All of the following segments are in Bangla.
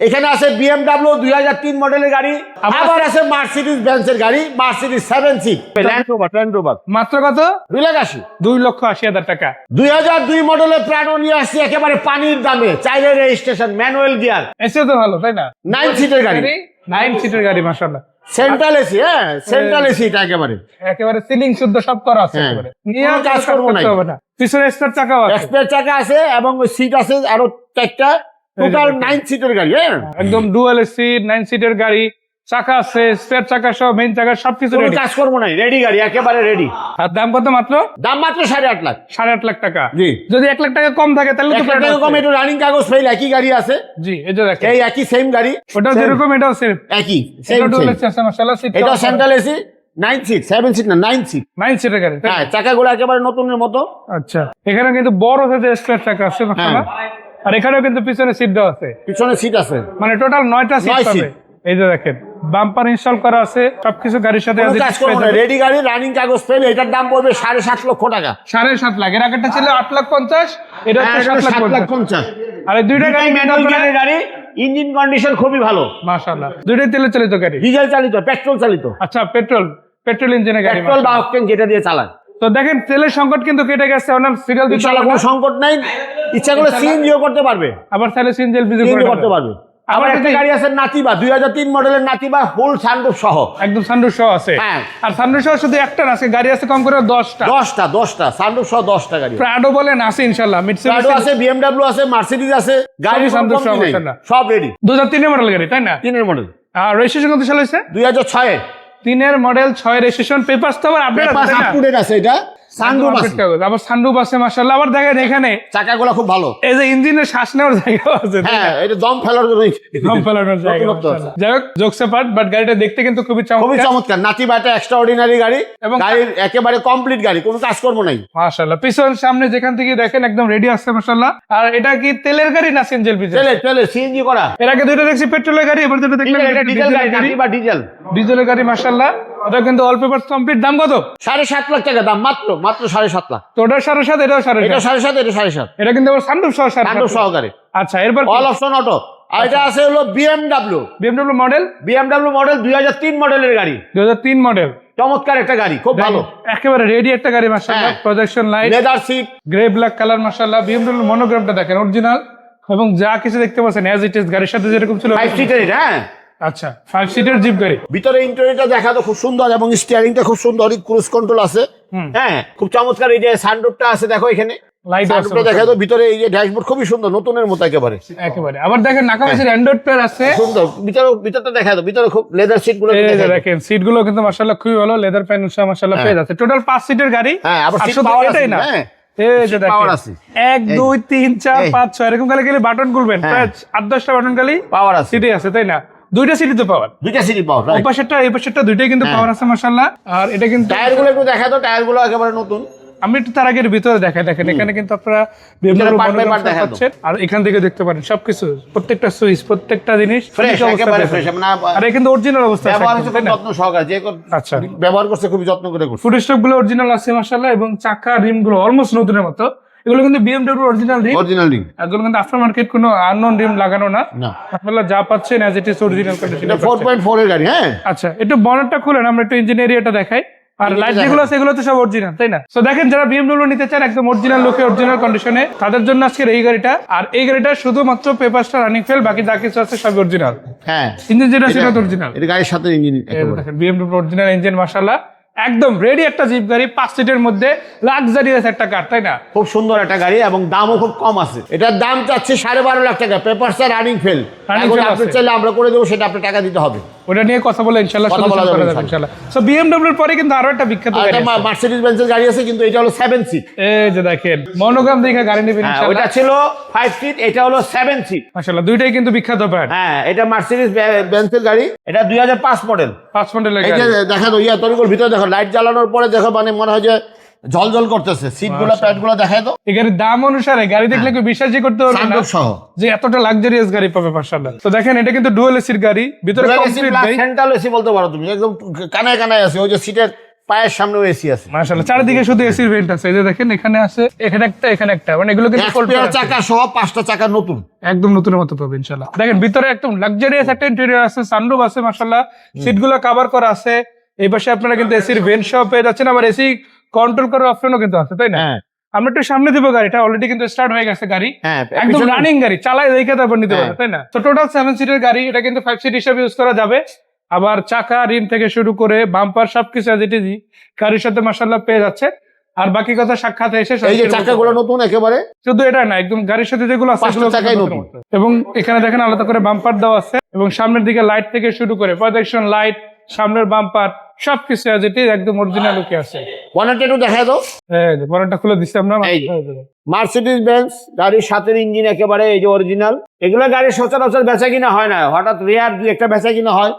এখানে আছে BMW 2003 মডেলের গাড়ি, আবার আছে মার্সিডিজ বেঞ্জের গাড়ি, মার্সিডিজ 7 সিট ল্যান্ড রোভার। মাত্র কত? 2,80,000। 2,80,000 টাকা। 2002 মডেলের প্রাডো নিয়ে আসছি একেবারে পানির দামে, চাইলে রেজিস্ট্রেশন, ম্যানুয়াল গিয়ার, এসে তো ভালো তাই না? 9 সিটের গাড়ি, 9 সিটের গাড়ি মাশাআল্লাহ। সেন্ট্রাল এসি, হ্যাঁ সেন্ট্রাল এসি, এটা একেবারে সিলিং শুদ্ধ সব করা আছে একেবারে। নিয়ে কোনো কাজ করবো না। হবে না। পিছনে স্টার চাকাও আছে। এক্সপ্রেস চাকা আছে এবং সিট আছে আরো 4টা, টোটাল 9 সিটের গাড়ি। হ্যাঁ একদম ডুয়াল সিট, 9 সিটের গাড়ি, চাকা আছে, স্পেয়ার চাকা সহ, মেইন চাকা সবকিছু কোনো রেডি। কাজ করবো না, রেডি গাড়ি, একেবারে রেডি। আর দাম কত? মাত্র দাম মাত্র 8.5 লাখ। 8.5 লাখ টাকা। জি। যদি 1 লাখ টাকা কম থাকে তাহলে তো 1 লাখ টাকা কম, একটু রানিং কাগজ ফাইল, একই গাড়ি আছে। জি, এই যে দেখেন এই একই সেম গাড়ি, ওটাও যেরকম এটাও সেম একই এটা ডুয়াল আছে মাশাআল্লাহ। সিট এটা সেন্ট্রাল এসি, 9 সিট, 7 সিট না 9 সিট। 9 সিটের গাড়ি। হ্যাঁ চাকাগুলো একেবারে নতুনের মতো। আচ্ছা, এখানে কিন্তু বড় সাইজের স্পেয়ার চাকা আছে মাশাআল্লাহ। আর এখানেও কিন্তু পিছনে সিট দেওয়া আছে, পিছনে সিট আছে, মানে টোটাল 9টা সিট 9 পাবে। সিট। এই যে দেখেন বাম্পার ইনস্টল করা আছে, সবকিছু গাড়ির সাথে কোনো আছে। কাজ করবো না, রেডি গাড়ি, রানিং কাগজ ফাইল। এটার দাম পড়বে 7.5 লক্ষ টাকা। 7.5 লাখ। এর আগেরটা ছিল 8,50,000, এটা হচ্ছে 7,50,000। আর এই দুইটা গাড়ি ম্যানুয়াল গিয়ারের গাড়ি, ইঞ্জিন কন্ডিশন খুবই ভালো, মাশাআল্লাহ। দুইটাই তেলে চালিত গাড়ি, ডিজেল চালিত, পেট্রোল চালিত, আচ্ছা পেট্রোল ইঞ্জিনের গাড়ি, পেট্রোল বা অকটেন যেটা দিয়ে চালায়। তো দেখেন তেলের সংকট কিন্তু কেটে গেছে, অনার সিরিয়াল দিতে ইনশাআল্লাহ হবে কোনো না। সংকট নাই, ইচ্ছা করে সিএনজিও করতে পারবে, আবার চাইলে সিএনজি এলপিজি করতে পারবে। আবার একটা গাড়ি আছে নাতিবা, 2003 মডেলের নাতিবা, ফুল সানরুফ সহ, একদম সানরুফ সহ আছে। হ্যাঁ। আর সানরুফ সহ শুধু একটা না, আছে গাড়ি আছে কম করে 10টা, 10টা সানরুফ সহ 10টা গাড়ি। প্রাডো বলেন আছে ইনশাআল্লাহ, প্রাডো আছে, BMW আছে, মার্সিডিজ আছে, গাড়ি সানরুফ সহ সব রেডি। 2003 মডেল গাড়ি তাই না? 3 মডেল। আর রেজিস্ট্রেশন কত সালে হয়েছে? 2006 3 মডেল, 6 রেজিস্ট্রেশন, পেপারস তো আবার আপডেট আছে তাই না? আপডেট আছে, এটা সানরুফ আছে, আবার সানরুফ আছে মাশাআল্লাহ। আবার দেখেন এখানে চাকাগুলো খুব ভালো, এই যে ইঞ্জিনের শ্বাস নেওয়ার জায়গা আছে, হ্যাঁ এটা দম ফেলার জন্য, দম ফেলানোর জায়গা মাশাআল্লাহ। যাই হোক জোকস অ্যাপার্ট, বাট গাড়িটা দেখতে কিন্তু খুবই খুবই চমৎকার চমৎকার। নাতিবা একটা এক্সট্রা অর্ডিনারি গাড়ি, এবং গাড়ির একেবারে কমপ্লিট গাড়ি, কোনো কাজ করবো নাই মাশাআল্লাহ। পিছন সামনে যেখান থেকে দেখেন একদম রেডি আছে মাশাআল্লাহ। আর এটা কি তেলের গাড়ি না সিএনজি এলপিজি? চলে সিএনজি করা। এর আগে দুইটা দেখছি পেট্রোলের গাড়ি, এবার দুটো দেখলাম এটা ডিজেল গাড়ি, নাতিবা ডিজেল, ডিজেলের গাড়ি মাশাআল্লাহ। এটা কিন্তু অল পেপারস কমপ্লিট। দাম কত? 7.5 লাখ টাকা দাম, মাত্র 7.5 লাখ। তো ওটা 7.5, এটাও 7.5, এটা 7.5, এটা 7.5, এটা কিন্তু আবার সানরুফ সহ 7.5 সানরুফ সহকারে। আচ্ছা, এরপর অল অপশন অটো। আর এটা আছে হলো BMW মডেল, 2003 মডেলের গাড়ি, 2003 মডেল, চমৎকার একটা গাড়ি, খুব ভালো, একেবারে রেডি একটা গাড়ি মাশাআল্লাহ। হ্যাঁ। Projection light, leather seat, grey black colour মাশাআল্লাহ। BMW মনোগ্রামটা দেখেন অরিজিনাল, এবং যা কিছু দেখতে পাচ্ছেন অ্যাজ ইট ইজ গাড়ির সাথে যেরকম ছিল। 5 সিটের এটা, হ্যাঁ। আচ্ছা, 5 সিটের জিপ গাড়ি। ভিতরে ইন্টেরিয়রটা দেখা তো খুব সুন্দর, এবং স্টিয়ারিংটা খুব সুন্দর, ক্রুজ কন্ট্রোল আছে, হ্যাঁ খুব চমৎকার। এই যে সানরুফটা আছে দেখো, এখানে লাইট আছে, সানরুফটা দেখা তো, ভিতরে এই যে ড্যাশবোর্ড খুবই সুন্দর, নতুনের মতো একেবারে একেবারে। আবার দেখেন নাকামাসির অ্যান্ড্রয়েড প্লেয়ার আছে, সুন্দর। ভিতরটা দেখা তো, ভিতরে খুব লেদার সিট গুলো এই যে দেখেন সিট গুলো কিন্তু মাশাআল্লাহ খুবই ভালো, লেদার প্যানেল সহ মাশাআল্লাহ পেয়ে যাচ্ছে। টোটাল 5 সিটের গাড়ি, হ্যাঁ। আবার আর সিট শুধু পাওয়ার আছে, এটাই না, হ্যাঁ এই যে পাওয়ার দেখেন আছে, 1 2 3 4 5 6 এরকম গেলে বাটন খুলবেন, প্রায় 8-10টা বাটন খালি পাওয়ার আছে, সিটে আছে তাই না? দুইটা সিটি তো পাওয়ার, দুইটা সিট পাওয়ার, ওই পাশেরটা এই পাশেরটা দুইটাই কিন্তু পাওয়ার আছে মাশাআল্লাহ। আর এটা কিন্তু টায়ার গুলো একটু দেখা তো, টায়ার গুলো একেবারে নতুন। আমি একটু তার আগের ভিতরে দেখাই, দেখেন এখানে কিন্তু আপনারা ভিতরে part by part দেখা পাচ্ছেন। আর এখান থেকে দেখতে পারেন সবকিছু, প্রত্যেকটা সুইচ, প্রত্যেকটা জিনিস ফ্রেশ, একেবারে ফ্রেশ। আর এটা কিন্তু অরিজিনাল অবস্থা আছে, ব্যবহার করছে খুব যত্ন সহকারে, যে আচ্ছা ব্যবহার করছে খুবই যত্ন করে করছে। ফুড স্টপ গুলো অরিজিনাল আছে মাশাআল্লাহ, এবং চাকা রিম গুলো অলমোস্ট নতুনের মতো। এগুলো কিন্তু BMW অরিজিনাল রিম, অরিজিনাল রিং, এগুলো কিন্তু আফটার মার্কেট কোনো আননোন রিম লাগানো না। না আপনারা যা পাচ্ছেন as it is original condition. এটা 4.4 এর গাড়ি, হ্যাঁ। আচ্ছা, একটু বনেটটা খুলেন, আমরা একটু ইঞ্জিন এরিয়াটা দেখাই। আর লাইট যেগুলো আছে এগুলো তো সব অরিজিনাল তাই না? তো দেখেন যারা BMW নিতে চান একদম অরিজিনাল লুকে, অরিজিনাল কন্ডিশনে, তাদের জন্য আজকের এই গাড়িটা। আর এই গাড়িটা শুধুমাত্র পেপারসটা রানিং ফেল, বাকি যা কিছু আছে সব অরিজিনাল। হ্যাঁ, ইঞ্জিন যেটা সেটা তো অরিজিনাল। এটা গাড়ির সাথে ইঞ্জিন একেবারে দেখেন BMW অরিজিনাল ইঞ্জিন মাশাআল্লাহ, একদম রেডি একটা জিপ গাড়ি, 5 সিটের মধ্যে লাক্সারিয়াস একটা কার তাই না? খুব সুন্দর একটা গাড়ি, এবং দামও খুব কম আছে। এটার দাম চাচ্ছে 12.5 লাখ টাকা, পেপারসটা রানিং ফেল। এখন আপনি চাইলে আমরা করে দেবো, সেটা আপনি টাকা দিতে হবে। ওটা নিয়ে কথা বলে ইনশাআল্লাহ কথা বলা যাবে ইনশাআল্লাহ। সো BMW এর পরে কিন্তু আরো একটা বিখ্যাত গাড়ি এটা আছে, মার্সিডিজ বেঞ্জের গাড়ি আছে, কিন্তু এটা হলো 7 সিট। এই যে দেখেন মনোগ্রাম দেখে গাড়ি নেবেন ইনশাআল্লাহ। ওটা ছিল 5 সিট, এটা হলো 7 সিট মাশাআল্লাহ, দুইটাই কিন্তু বিখ্যাত ব্র্যান্ড। হ্যাঁ, এটা মার্সিডিজ বেঞ্জের গাড়ি, এটা 2005 মডেল। 5 মডেলের এই গাড়ি। যে দেখা তো তরিগুলোর ভিতরে দেখো, লাইট জ্বালানোর পরে দেখো, মানে মনে হয় যে ঝলঝল করতেছে। সিটগুলো, প্যাডগুলো দেখায় তো। এই গাড়ির দাম অনুসারে গাড়ি দেখলে কেউ বিশ্বাসই করতে পারবে না সানরুফ সহ যে এতটা লাক্সারিয়াস গাড়ি পাবে মাশাআল্লাহ। তো দেখেন এটা কিন্তু ডুয়াল এসির গাড়ি, ভিতরে কমপ্লিট ভাই, সেন্ট্রাল এসি বলতে পারো তুমি, একদম কানায় কানায় আছে। ওই যে সিটের পায়ের সামনেও এসি আছে। মাশাআল্লাহ, চারিদিকে শুধু এসির ভেন্ট আছে। এই যে দেখেন এখানে আছে, এখানে একটা, মানে এগুলো কিন্তু এক পেয়ার চাকা সহ 5টা চাকা নতুন, একদম নতুনের মতো পাবে ইনশাআল্লাহ। দেখেন ভিতরে একদম লাক্সারিয়াস একটা ইন্টেরিয়র আছে, সানরুফ আছে মাশাআল্লাহ, সিটগুলো কভার করা আছে। এই পাশে আপনারা কিন্তু এসির ভেন্ট সহ পেয়ে যাচ্ছেন, আবার এসি কন্ট্রোল করার অপশনও কিন্তু আছে, তাই না? হ্যাঁ আমরা একটু সামনে দিব, গাড়িটা অলরেডি কিন্তু স্টার্ট হয়ে গেছে গাড়ি, হ্যাঁ একদম রানিং গাড়ি, চালায় দেখে তারপর নিতে পারবে, তাই না? তো টোটাল 7 সিটের গাড়ি, এটা কিন্তু 5 সিট হিসেবে ইউজ করা যাবে। আবার চাকা, রিম থেকে শুরু করে বাম্পার সবকিছু as it is গাড়ির সাথে মাশাআল্লাহ পেয়ে যাচ্ছে। আর বাকি কথা সাক্ষাতে এসে এই যে চাকাগুলো নতুন একেবারে, শুধু এটা না, একদম গাড়ির সাথে যেগুলো আছে 5টা চাকাই নতুন। এবং এখানে দেখেন আলাদা করে বাম্পার দেওয়া আছে, এবং সামনের দিকে লাইট থেকে শুরু করে প্রজেকশন লাইট, সামনের বাম্পার সবকিছু as it is একদম অরিজিনাল লুকে আছে। বনেটটা একটু দেখা দাও। এই যে বনেটটা খুলে দিচ্ছি আমরা। এই যে মার্সিডিজ বেঞ্জ গাড়ির সাথে ইঞ্জিন একেবারে এই যে অরিজিনাল। এগুলো গাড়ির সচরাচর বেচা কিনা হয় না, হঠাৎ রেয়ার দুই একটা বেচা কিনা হয়।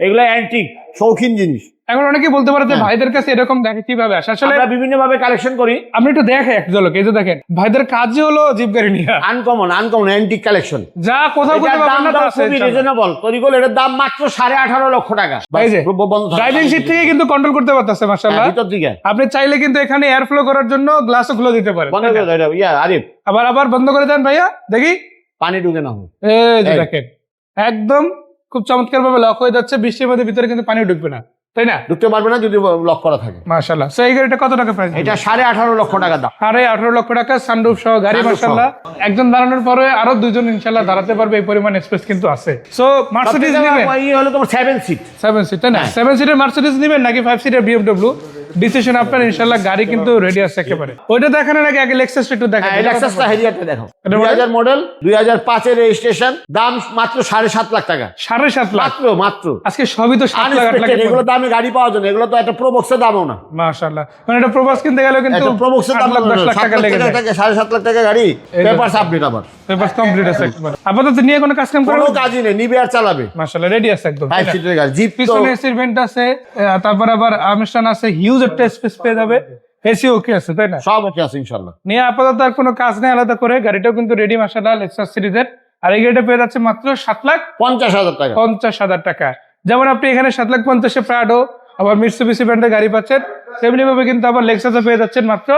এগুলো অ্যান্টিক শৌখিন জিনিস। এখন অনেকেই বলতে পারে যে ভাইদের কাছে এরকম দেখে কিভাবে আসে, আসলে আমরা বিভিন্ন ভাবে কালেকশন করি। আমি একটু দেখে এক ঝলক। এই যে দেখেন ভাইদের কাজই হলো জিপ গাড়ি নিয়ে আনকমন অ্যান্টিক কালেকশন, যা কোথাও কোথাও পাবেন না, তা আছে খুবই রিজনেবল। তরিগুলো এটার দাম মাত্র 18.5 লক্ষ টাকা। এই যে ড্রাইভিং সিট থেকে কিন্তু কন্ট্রোল করতে পারতেছে মাশাআল্লাহ ভিতর দিকে। আপনি চাইলে কিন্তু এখানে এয়ার ফ্লো করার জন্য গ্লাসও খুলে দিতে পারেন। বন্ধ করে দাও ইয়া আরিফ, আবার বন্ধ করে দেন ভাইয়া, দেখি পানি ঢুকে না। এই যে দেখেন একদম খুব চমৎকার ভাবে লক হয়ে যাচ্ছে, বৃষ্টির মধ্যে ভিতরে কিন্তু পানি ঢুকবে না, তাই না? ঢুকতে পারবে না যদি লক করা থাকে। মাশাআল্লাহ। সো এই গাড়িটা কত টাকা প্রাইস? এটা 18.5 লক্ষ টাকা দাম। 18.5 লক্ষ টাকা, সানরুফ সহ গাড়ি মাশাআল্লাহ। একজন দাঁড়ানোর পরে আরো দুইজন ইনশাআল্লাহ দাঁড়াতে পারবে, এই পরিমাণ স্পেস কিন্তু আছে। সো মার্সিডিজ নেবেন, এই হলো তোমার 7 সিট। 7 সিট, তাই না? 7 সিটের মার্সিডিজ নেবেন নাকি 5 সিটের BMW, ডিসিশন আপনার ইনশাআল্লাহ। গাড়ি কিন্তু রেডি আছে একেবারে। ওইটা দেখানোর আগে লেক্সাসটা একটু দেখান। হ্যাঁ লেক্সাসটা হেরিয়ারটা দেখো, 2000 মডেল, 2005 এর রেজিস্ট্রেশন, দাম মাত্র 7.5 লাখ টাকা। 7.5 লাখ মাত্র। আজকে সবই তো 7 লাখ 8 লাখ। এগুলো দামে গাড়ি পাওয়া যায় না, এগুলো তো একটা প্রবক্সের দামও না। মাশাআল্লাহ, মানে এটা প্রবাস কিনতে গেলেও কিন্তু একটা প্রবক্সের দাম 10 লাখ টাকা লেগে যায়। 7.5 লাখ টাকা গাড়ি, পেপারস আপডেট, আবার পেপারস কমপ্লিট আছে একবার। আপাতত নিয়ে কোনো কাজ কাম করে কোনো কাজই নেই, নিবে আর চালাবে। মাশাআল্লাহ রেডি আছে একদম। 5 সিটের গাড়ি, জিপ তো পিছনে এসির ভেন্ট আছে, তারপর আবার আর্মস্টান আছে, হিউজ একটা স্পেস পেয়ে যাবে, এসি ওকে আছে, তাই না? সব ওকে আছে ইনশাআল্লাহ। নিয়ে আপাতত আর কোনো কাজ নেই আলাদা করে। গাড়িটাও কিন্তু রেডি মাশাআল্লাহ, লেক্সাস সিরিজের। আর এই গাড়িটা পেয়ে যাচ্ছে মাত্র 7,50,000 টাকা। 7,50,000 টাকা। যেমন আপনি এখানে 7,50,000 প্রাডো, আবার মিৎসুবিশি ব্র্যান্ডের গাড়ি পাচ্ছেন, তেমনি ভাবে কিন্তু আবার লেক্সাসে পেয়ে যাচ্ছেন মাত্র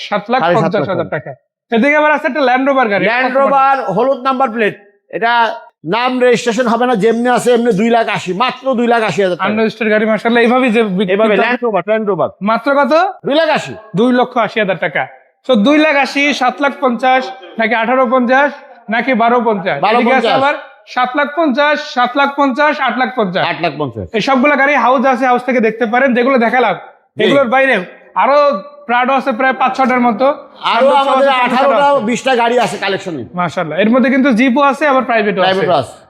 7,50,000 টাকা। এদিকে আবার আছে একটা ল্যান্ড রোভার গাড়ি, ল্যান্ড রোভার হলুদ নাম্বার প্লেট। এটা নাম রেজিস্ট্রেশন হবে না, যেমনি আছে এমনি 2,80,000, মাত্র 2,80,000 টাকা। আনরেজিস্টার্ড গাড়ি মাশাআল্লাহ এইভাবে যে এভাবে ল্যান্ড রোভার মাত্র কত? 2,80,000। 2,80,000 টাকা। তো 2,80,000, 7,50,000 নাকি 18,50,000 নাকি 12,50,000? এদিকে আছে আবার 7,50,000, 7,50,000, 8,50,000। 8,50,000 এই সবগুলো গাড়ি হাউস আছে, হাউস থেকে দেখতে পারেন। যেগুলো দেখালাম এগুলোর বাইরে আরো প্রাডো আছে প্রায় 5-6টার মতো, আরো আমাদের 18টা-20টা গাড়ি আছে কালেকশনে মাশাআল্লাহ। এর মধ্যে কিন্তু জিপও আছে, আবার প্রাইভেটও আছে।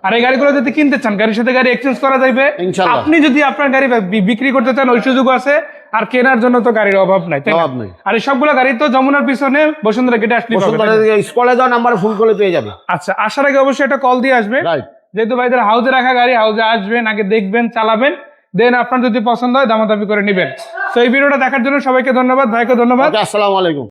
আর এই গাড়িগুলো যদি কিনতে চান, গাড়ির সাথে গাড়ি এক্সচেঞ্জ করা যাবে ইনশাআল্লাহ। আপনি যদি আপনার গাড়ি বিক্রি করতে চান, ওই সুযোগ আছে। আর কেনার জন্য তো গাড়ির অভাব নাই, তাই না? আর এই সবগুলো গাড়ি তো যমুনার পিছনে বসুন্ধরা গেটে আসলে স্কলে যাও, নাম্বারে ফোন করে পেয়ে যাবে। আচ্ছা, আসার আগে অবশ্যই একটা কল দিয়ে আসবে, যেহেতু ভাইদের হাউসে রাখা গাড়ি, হাউসে আসবেন, আগে দেখবেন, চালাবেন, দেন আপনার যদি পছন্দ হয় দামাদামি করে নেবেন। তো এই ভিডিওটা দেখার জন্য সবাইকে ধন্যবাদ, ভাইকে ধন্যবাদ। আসসালামু আলাইকুম।